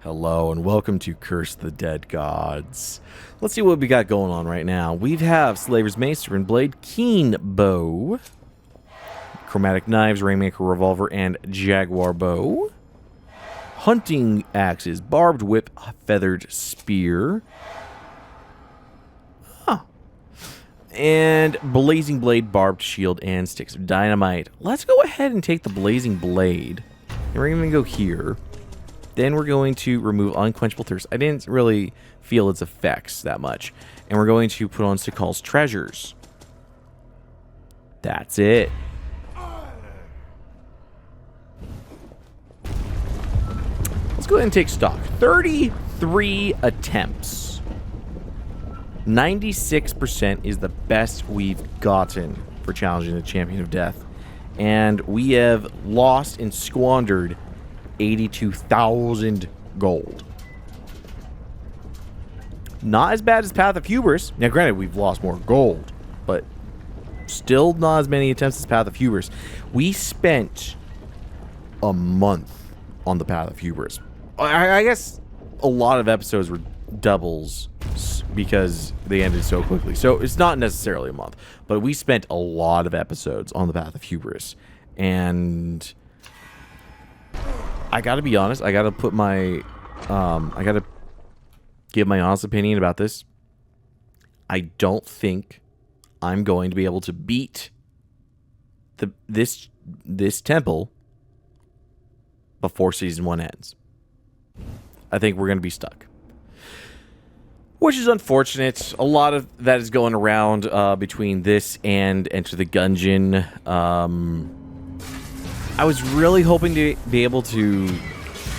Hello and welcome to Curse the Dead Gods. Let's see what we got going on right now. We have Slaver's Mace, Rin Blade, Keen Bow, Chromatic Knives, Rainmaker Revolver, and Jaguar Bow. Hunting Axes, Barbed Whip, Feathered Spear. And Blazing Blade, Barbed Shield, and Sticks of Dynamite. Let's go ahead and take the Blazing Blade. And we're going to go here. Then we're going to remove Unquenchable Thirst. I didn't really feel its effects that much. And we're going to put on Sikal's Treasures. That's it. Let's go ahead and take stock. 33 attempts. 96% is the best we've gotten for challenging the Champion of Death. And we have lost and squandered 82,000 gold. Not as bad as Path of Hubris. Now, granted, we've lost more gold, but still not as many attempts as Path of Hubris. We spent a month on the Path of Hubris. I guess a lot of episodes were doubles because they ended so quickly. So it's not necessarily a month, but we spent a lot of episodes on the Path of Hubris. And I gotta be honest, I gotta put my, I gotta give my honest opinion about this. I don't think I'm going to be able to beat this temple before Season 1 ends. I think we're going to be stuck. Which is unfortunate. A lot of that is going around between this and Enter the Gungeon. I was really hoping to be able to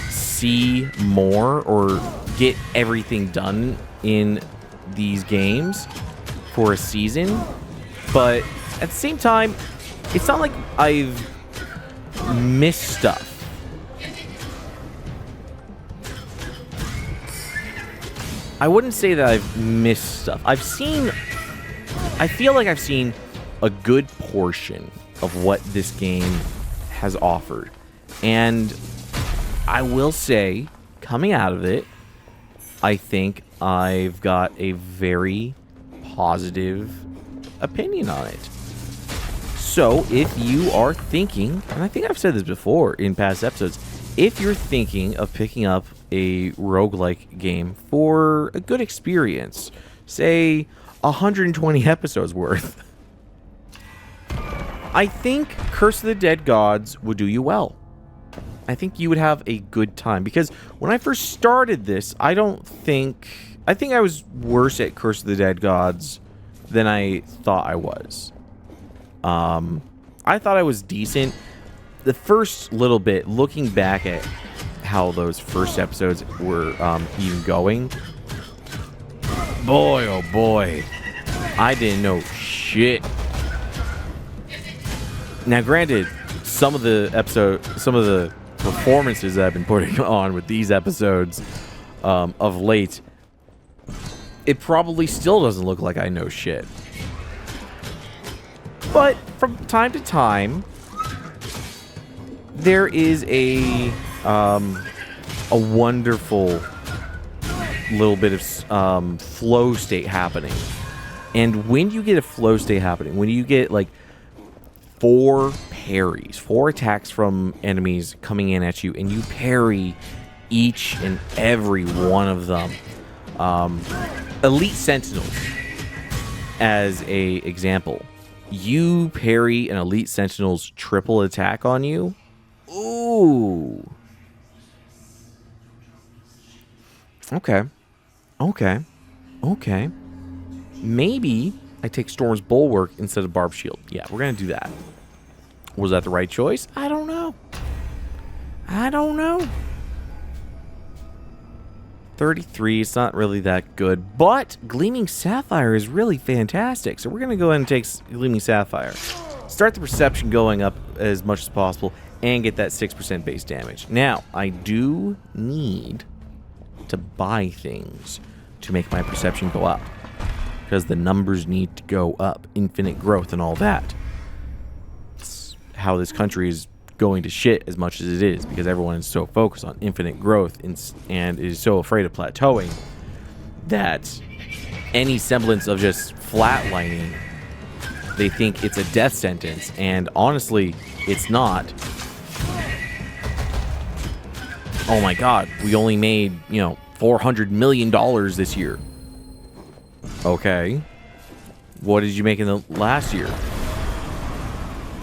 see more or get everything done in these games for a season. But at the same time, it's not like I've missed stuff. I wouldn't say that I've missed stuff. I feel like I've seen a good portion of what this game has offered. And I will say, coming out of it, I think I've got a very positive opinion on it. So, if you are thinking, and I think I've said this before in past episodes, if you're thinking of picking up a roguelike game for a good experience, say 120 episodes worth, I think Curse of the Dead Gods would do you well. I think you would have a good time. Because when I first started this, I think I was worse at Curse of the Dead Gods than I thought I was. I thought I was decent. The first little bit, looking back at how those first episodes were even going, boy, oh boy, I didn't know shit. Now, granted, some of the performances that I've been putting on with these episodes of late, it probably still doesn't look like I know shit. But from time to time, there is a wonderful little bit of flow state happening. And when you get a flow state happening, when you get like 4 parries, 4 attacks from enemies coming in at you, and you parry each and every one of them. Elite Sentinels, as a example. You parry an Elite Sentinel's triple attack on you. Ooh. Okay. Maybe I take Storm's Bulwark instead of Barbed Shield. Yeah, we're going to do that. Was that the right choice? I don't know. 33, it's not really that good. But Gleaming Sapphire is really fantastic. So we're going to go ahead and take Gleaming Sapphire. Start the perception going up as much as possible and get that 6% base damage. Now, I do need to buy things to make my perception go up, because the numbers need to go up, infinite growth and all that. It's how this country is going to shit as much as it is, because everyone is so focused on infinite growth and is so afraid of plateauing that any semblance of just flatlining, they think it's a death sentence, and honestly, it's not. Oh my god, we only made, $400 million this year. Okay. What did you make in the last year?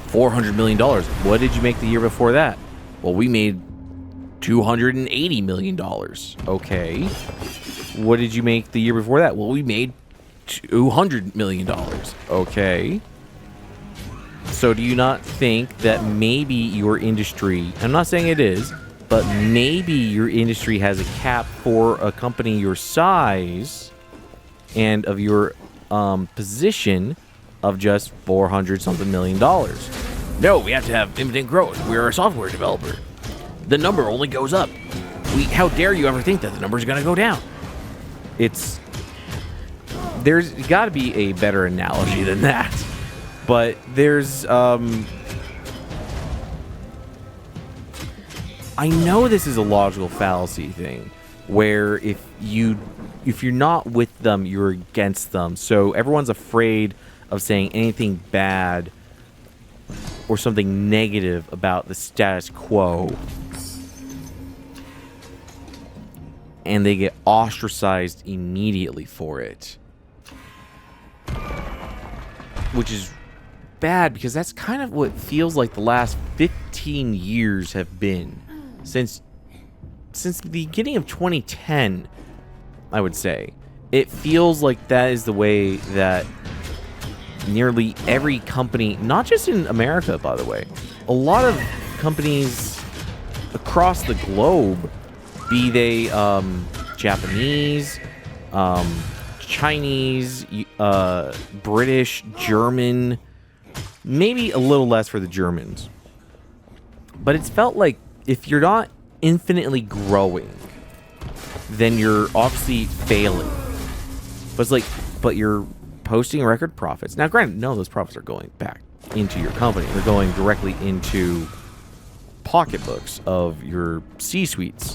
$400 million. What did you make the year before that? Well, we made $280 million. Okay. What did you make the year before that? Well, we made $200 million. Okay. So do you not think that maybe your industry, I'm not saying it is, but maybe your industry has a cap for a company your size and of your position of just $400-something million? No, we have to have infinite growth. We're a software developer. The number only goes up. How dare you ever think that the number is going to go down? There's got to be a better analogy than that. But there's, I know this is a logical fallacy thing, where if you're not with them, you're against them. So everyone's afraid of saying anything bad or something negative about the status quo, and they get ostracized immediately for it, which is bad, because that's kind of what feels like the last 15 years have been since the beginning of 2010. I would say it feels like that is the way that nearly every company, not just in America, by the way, a lot of companies across the globe, be they Japanese, Chinese, British, German, maybe a little less for the Germans, but it's felt like if you're not infinitely growing, then you're obviously failing. But it's like, but you're posting record profits. Now, granted, no, those profits are going back into your company. They're going directly into pocketbooks of your C-suites.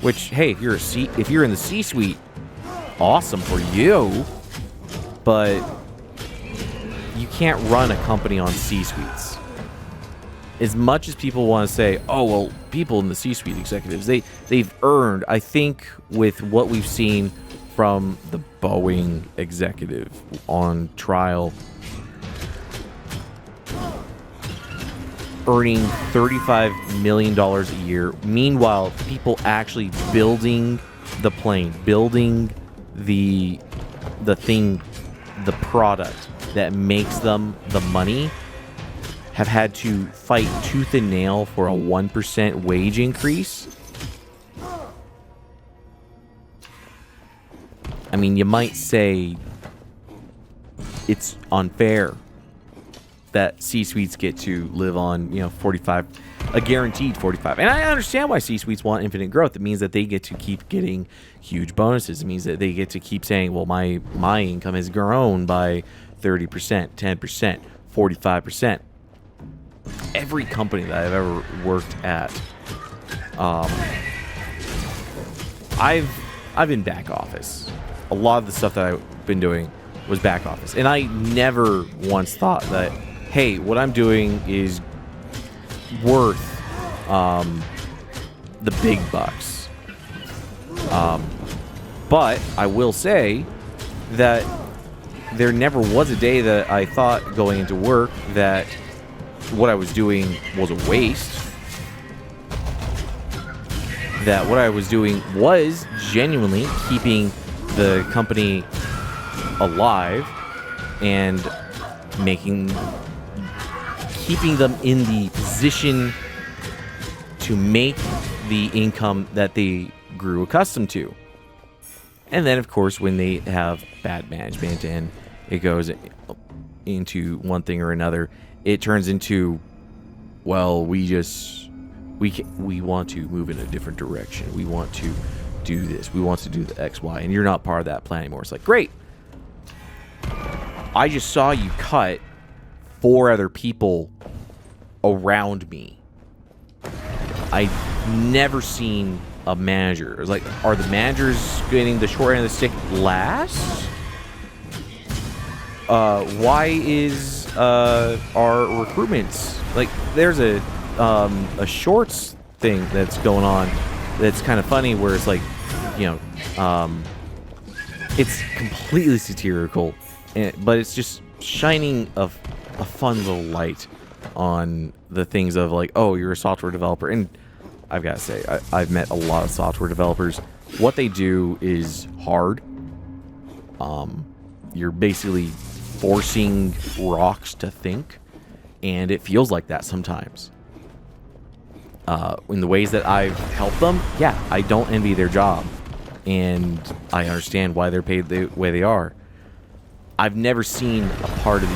Which, hey, if you're in the C-suite, awesome for you. But you can't run a company on C-suites. As much as people want to say, oh, well, people in the C-suite executives, they've earned, I think, with what we've seen from the Boeing executive on trial, earning $35 million a year. Meanwhile, people actually building the plane, building the thing, the product that makes them the money, have had to fight tooth and nail for a 1% wage increase. I mean, you might say it's unfair that C-suites get to live on, 45, a guaranteed 45. And I understand why C-suites want infinite growth. It means that they get to keep getting huge bonuses. It means that they get to keep saying, well, my income has grown by 30%, 10%, 45%. Every company that I've ever worked at, I've been back office. A lot of the stuff that I've been doing was back office. And I never once thought that, hey, what I'm doing is worth the big bucks. But I will say that there never was a day that I thought going into work that what I was doing was a waste. That what I was doing was genuinely keeping the company alive and keeping them in the position to make the income that they grew accustomed to. And then, of course, when they have bad management and it goes into one thing or another, it turns into, well, we want to move in a different direction. We want to do this. We want to do the X, Y, and you're not part of that plan anymore. It's like, great. I just saw you cut 4 other people around me. I never seen a manager. It was like, are the managers getting the short end of the stick last? Why is our recruitments like? There's a shorts thing that's going on that's kind of funny, where it's like, it's completely satirical, but it's just shining a fun little light on the things of like, oh, you're a software developer. And I've got to say, I've met a lot of software developers. What they do is hard. You're basically forcing rocks to think, and it feels like that sometimes. In the ways that I've helped them, yeah, I don't envy their job, and I understand why they're paid the way they are. I've never seen a part of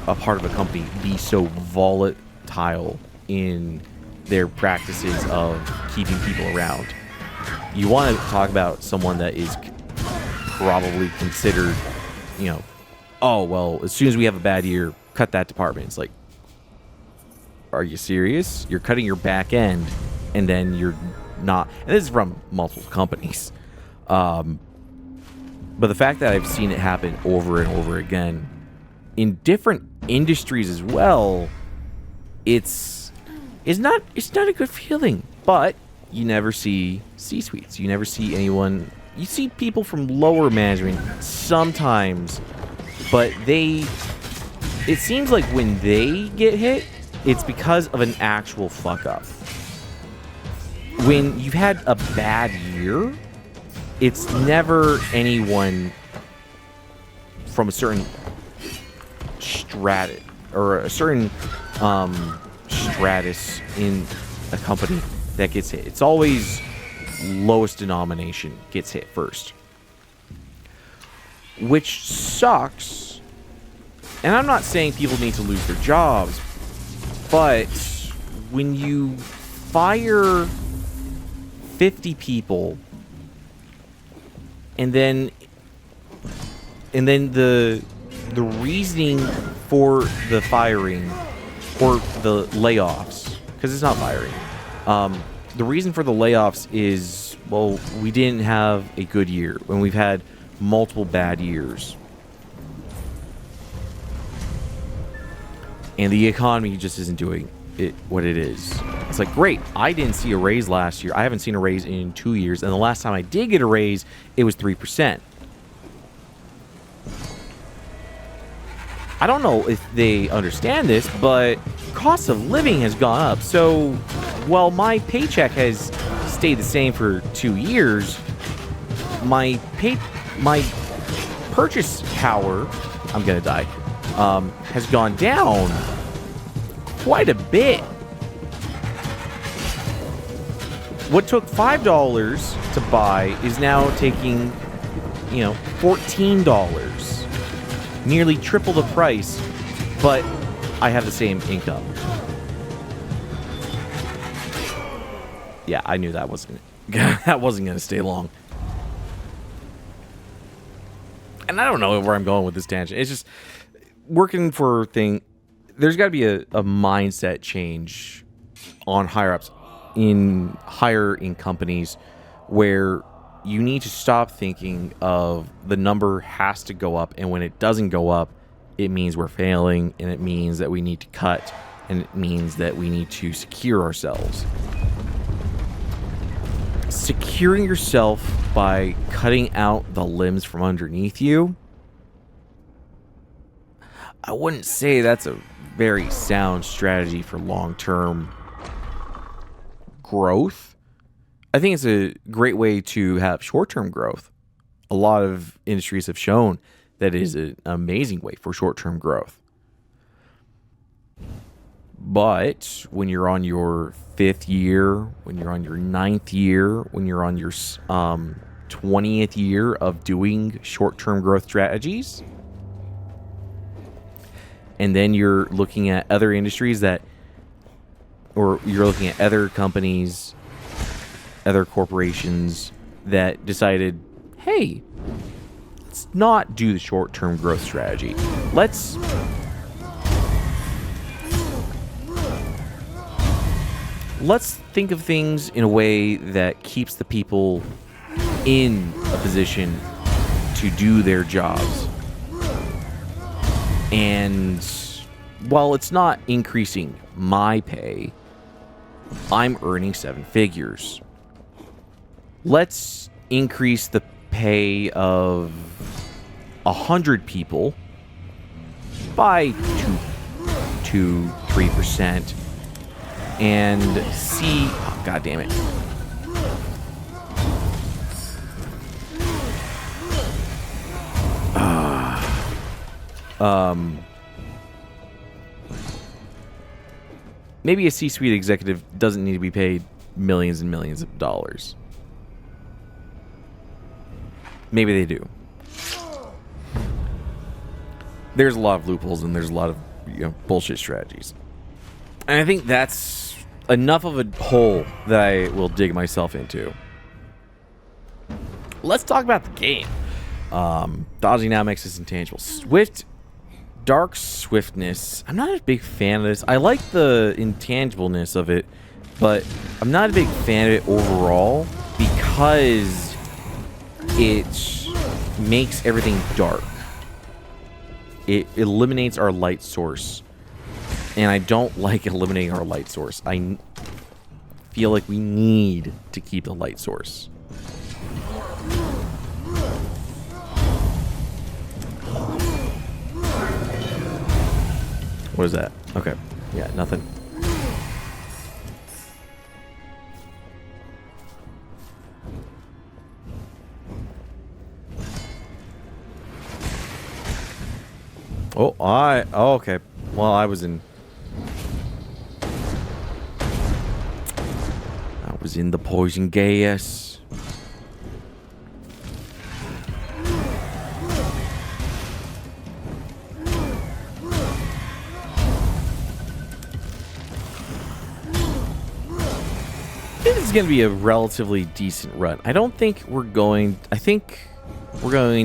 a company be so volatile in their practices of keeping people around. You want to talk about someone that is probably considered, oh, well, as soon as we have a bad year, cut that department. It's like, are you serious? You're cutting your back end, and then you're not. And this is from multiple companies. But the fact that I've seen it happen over and over again in different industries as well, it's not a good feeling. But you never see C-suites. You never see anyone. You see people from lower management sometimes, but it seems like when they get hit, it's because of an actual fuck up. When you've had a bad year, it's never anyone from a certain stratus or a certain stratus in a company that gets hit. It's always lowest denomination gets hit first, which sucks. And I'm not saying people need to lose their jobs, but when you fire 50 people and then the reasoning for the firing or the layoffs, because it's not firing, the reason for the layoffs is, well, we didn't have a good year when we've had multiple bad years. And the economy just isn't doing it what it is. It's like, great, I didn't see a raise last year. I haven't seen a raise in 2 years. And the last time I did get a raise, it was 3%. I don't know if they understand this, but cost of living has gone up. So, while my paycheck has stayed the same for 2 years, my purchase power, I'm gonna die, has gone down quite a bit. What took $5 to buy is now taking, $14. Nearly triple the price, but I have the same income. Yeah, I knew that wasn't going to stay long. And I don't know where I'm going with this tangent. It's just working for there's got to be a mindset change on higher in companies, where you need to stop thinking of the number has to go up, and when it doesn't go up, it means we're failing, and it means that we need to cut, and it means that we need to secure ourselves. Securing yourself by cutting out the limbs from underneath you, I wouldn't say that's a very sound strategy for long-term growth. I think it's a great way to have short-term growth. A lot of industries have shown that it is an amazing way for short-term growth. But when you're on your 5th year, when you're on your 9th year, when you're on your 20th year of doing short-term growth strategies, and then you're looking at other industries or you're looking at other companies, other corporations that decided, hey, let's not do the short-term growth strategy. Let's let's think of things in a way that keeps the people in a position to do their jobs. And while it's not increasing my pay, I'm earning 7 figures. Let's increase the pay of 100 people by 2-3% and see. Oh, God damn it. Maybe a C-suite executive doesn't need to be paid millions and millions of dollars. Maybe they do. There's a lot of loopholes and there's a lot of bullshit strategies. And I think that's enough of a hole that I will dig myself into. Let's talk about the game. Dodging now makes us intangible. Dark swiftness. I'm not a big fan of this. I like the intangibleness of it, but I'm not a big fan of it overall because it makes everything dark. It eliminates our light source, and I don't like eliminating our light source. I feel like we need to keep the light source. What is that? Okay. Yeah, nothing. Oh, okay. Well, I was in the poison gas. This is going to be a relatively decent run. I think we're going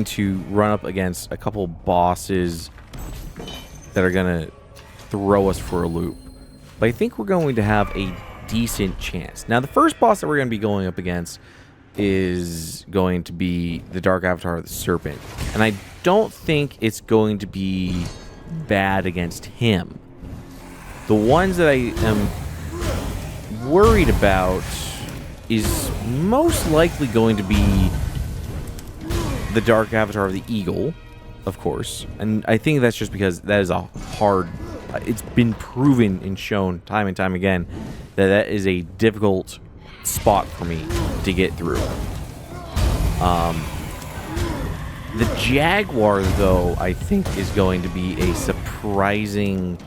to run up against a couple bosses that are going to throw us for a loop. But I think we're going to have a decent chance. Now, the first boss that we're going to be going up against is going to be the Dark Avatar of the Serpent. And I don't think it's going to be bad against him. The ones that I am worried about is most likely going to be the Dark Avatar of the Eagle, of course. And I think that's just because that is a hard... It's been proven and shown time and time again that that is a difficult spot for me to get through. The Jaguar, though, I think is going to be a surprising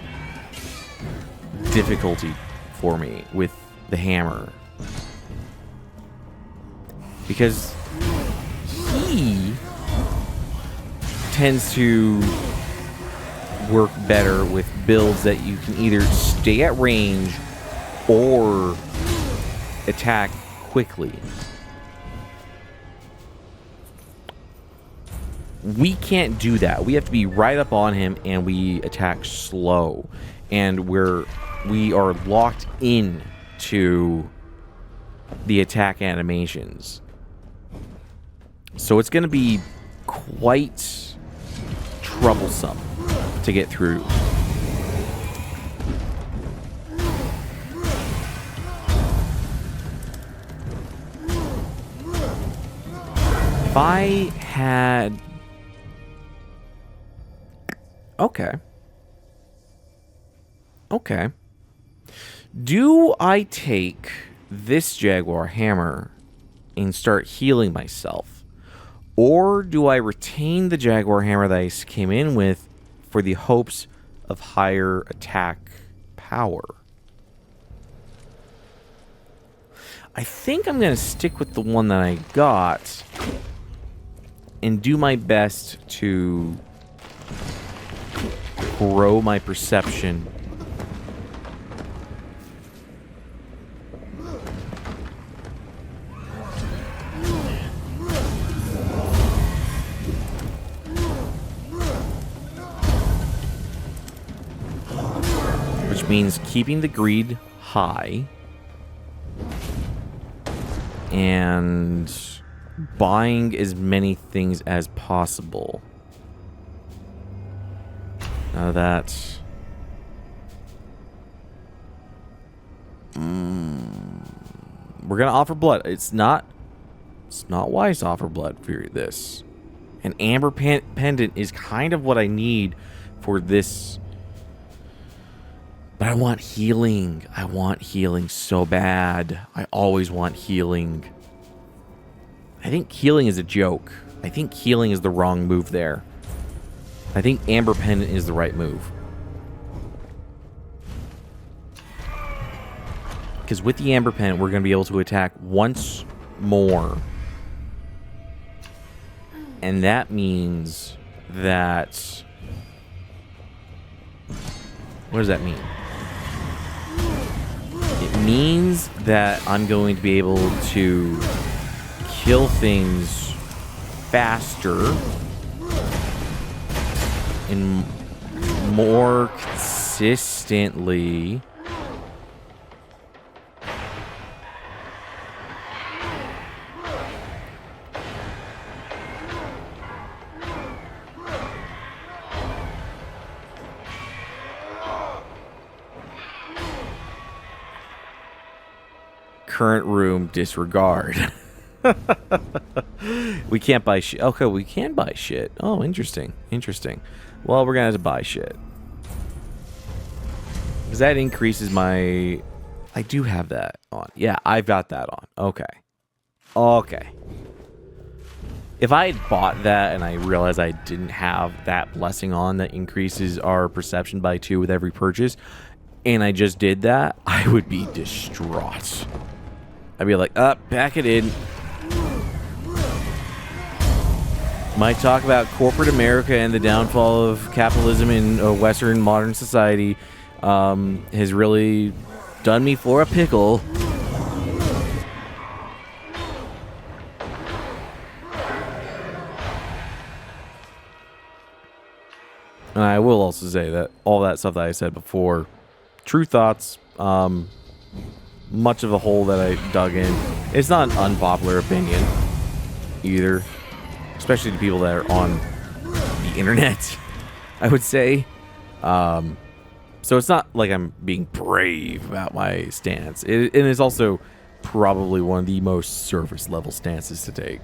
difficulty for me with the hammer. Because he tends to work better with builds that you can either stay at range or attack quickly. We can't do that. We have to be right up on him and we attack slow. And we are locked in to the attack animations. So it's going to be quite troublesome to get through. If I had... Okay. Okay. Do I take this Jaguar hammer and start healing myself? Or do I retain the Jaguar hammer that I came in with for the hopes of higher attack power? I think I'm going to stick with the one that I got and do my best to grow my perception. Which means keeping the greed high and buying as many things as possible. Now that's... we're gonna offer blood. It's not wise to offer blood for this. An amber pendant is kind of what I need for this. But I want healing. I want healing so bad. I always want healing. I think healing is a joke. I think healing is the wrong move there. I think amber pendant is the right move. Because with the amber pendant, we're going to be able to attack once more. And that means that... what does that mean? It means that I'm going to be able to kill things faster and more consistently. Current room, disregard. We can't buy shit. Okay, we can buy shit. Oh, interesting. Interesting. Well, we're gonna have to buy shit. Because that increases my... I do have that on. Yeah, I've got that on. Okay. Okay. If I had bought that and I realized I didn't have that blessing on that increases our perception by 2 with every purchase, and I just did that, I would be distraught. I'd be like, pack it in. Might talk about corporate America and the downfall of capitalism in Western modern society has really done me for a pickle. And I will also say that all that stuff that I said before, true thoughts, much of a hole that I dug in. It's not an unpopular opinion either, especially to people that are on the internet, I would say. So it's not like I'm being brave about my stance. It is also probably one of the most surface level stances to take.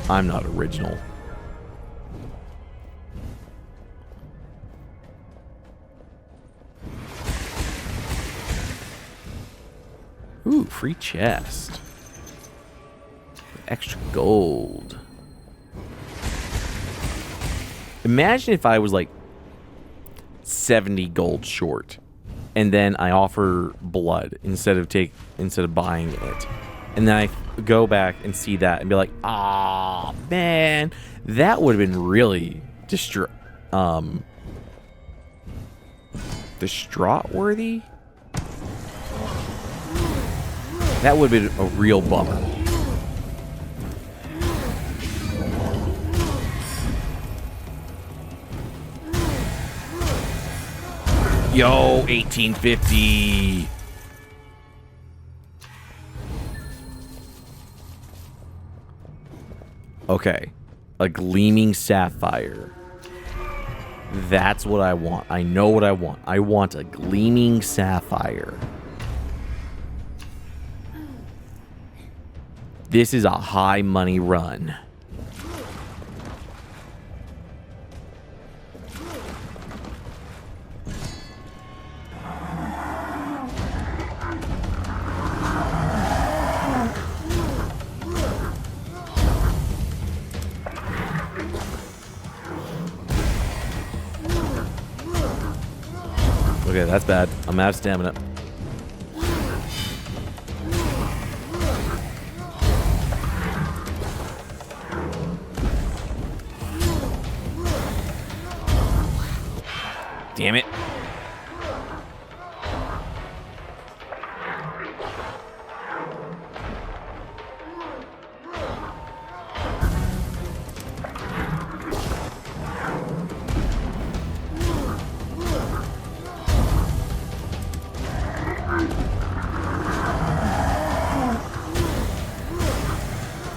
I'm not original. Ooh, free chest. Extra gold. Imagine if I was like 70 gold short and then I offer blood instead of buying it. And then I go back and see that and be like, "Ah, man, that would have been really distraught worthy." That would have been a real bummer. Yo, 1850. Okay. A gleaming sapphire. That's what I want. I know what I want. I want a gleaming sapphire. This is a high money run. Okay, that's bad. I'm out of stamina. Damn it.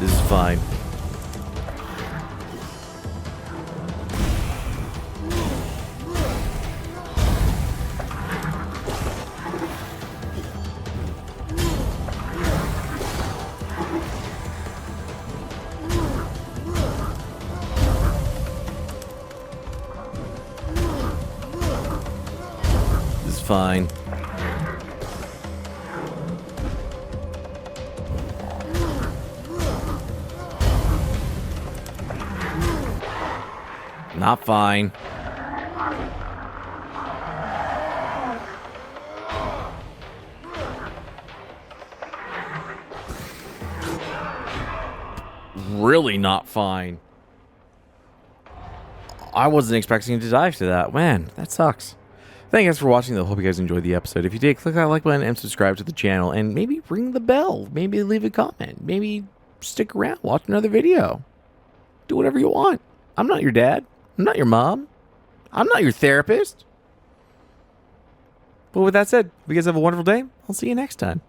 This is fine. This is fine. Not fine. Really not fine. I wasn't expecting to dive to that. Man, that sucks. Thank you guys for watching. I hope you guys enjoyed the episode. If you did, click that like button and subscribe to the channel. And maybe ring the bell. Maybe leave a comment. Maybe stick around. Watch another video. Do whatever you want. I'm not your dad. I'm not your mom. I'm not your therapist. But with that said, you guys have a wonderful day. I'll see you next time.